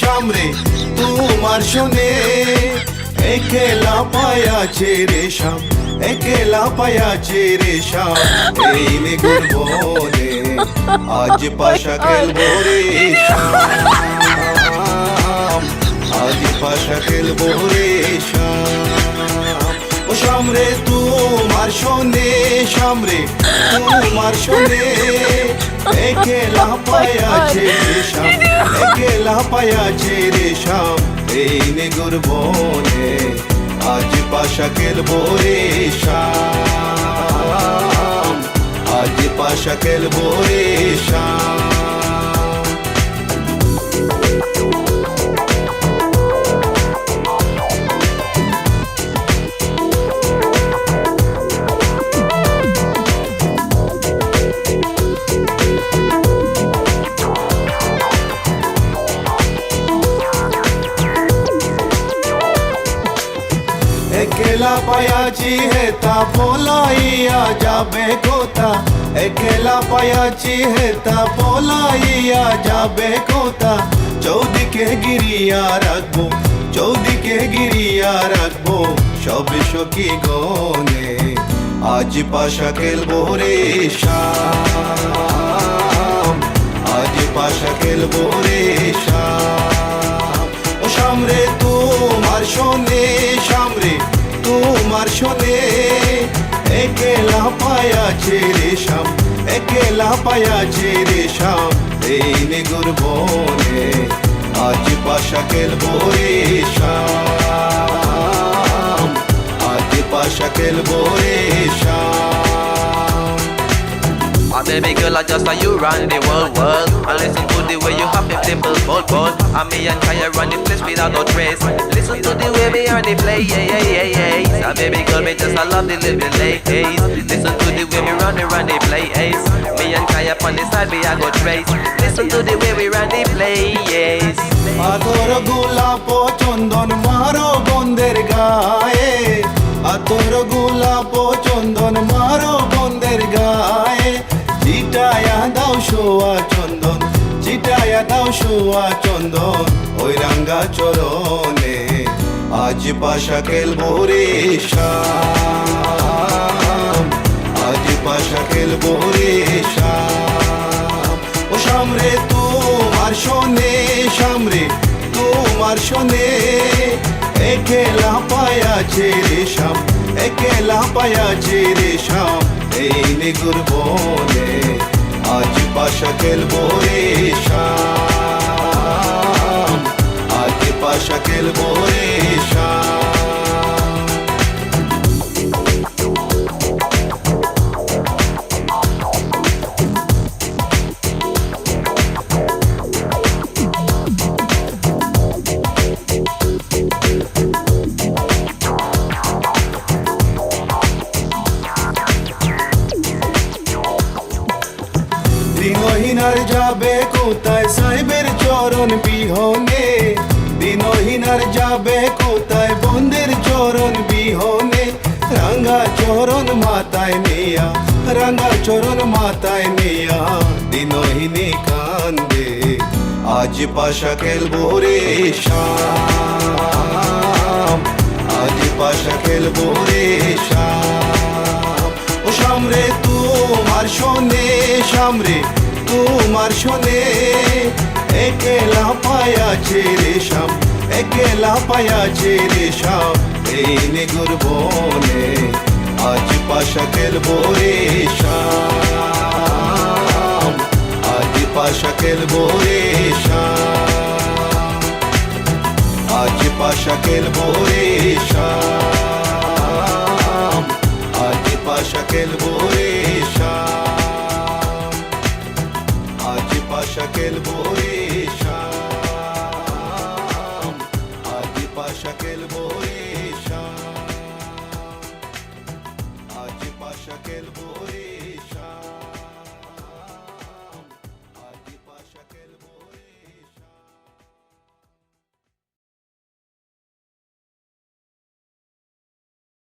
সামরে তোমার শোনে একলা পায়াছে রে শাম একলা পায়াছে রে শাম এই নে গুরবনে আজ পাশা খেলবো রে শাম আজ পাশা খেলবো রে শাম ও সামরে তোমার শোনে সামরে তোমার শোনে একলা পায়াছে রে শাম একলা পায়াছে রে শাম এই নে গুরবনে আজ পাশা খেলবো রে শাম আজ পাশা খেলবো রে শাম একলা পায়াছি হেতা পলাইয়া যাবে কোথা একলা পায়াছি হেতা পলাইয়া যাবে কোথা চৌদিকে গিরিয়া রাখবো চৌদিকে গিরিয়া রাখবো সবে সখী গনে আজ পাশা খেলবো রে শাম আজ পাশা খেলবো রে শাম ও সামরে তোমার শোনে সামরে তোমার শোনে একলা পায়াছে রে শাম একলা পায়াছে রে শাম এই নে গুরবনে আজ পাশা খেলবো রে শাম আজ পাশা খেলবো রে শাম Oh baby girl, I just saw you run the world. I listen to the way you have it simple, bold. And me and Kaya run the place without no trace. Listen to the way we are the play, yeah. So baby girl, me just I love the living ladies. Listen to the way we run the play, ace. Me and Kaya on the side, we are go trace. Listen to the way we run the play, yes. আতর গোলাপ চন্দন মারো বন্দের গায়ে আতর গোলাপ চন্দন মারো বন্দের গায়ে চিটায়া দাও শোয়া চন্দন চিটায়া দাও শোয়া চন্দন ওই রাঙ্গা চরণে আজ পাশা খেলবো রে শাম আজ পাশা খেলবো রে শাম ও সামরে তোমার শোনে সামরে তোমার শোনে একলা পায়াছে রে শাম একলা পায়াছে রে শাম এই নে গুরবনে আজ পাশা খেলবো রে শাম আজ পাশা খেলবো রে শাম দিনহীনার যাবে কোথায় সাহেবের চরণ বিহনে দিনহীনার যাবে কোথায় বন্দের চরণ বিহনে রাঙ্গা চরণ মাথায় নিয়া রাঙ্গা চরণ মাথায় নিয়া দিনহীনি কান্দে আজ পাশা খেলবো রে শাম আজ পাশা খেলবো রে শাম ও সামরে তোমার শোনে সামরে তোমার শোনে একলা পায়াছে রে শাম একলা পায়াছে রে শাম এই নে গুরবনে আজ পাশা খেলবো রে শাম আজ পাশা খেলবো রে শাম আজ পাশা খেলবো রে শাম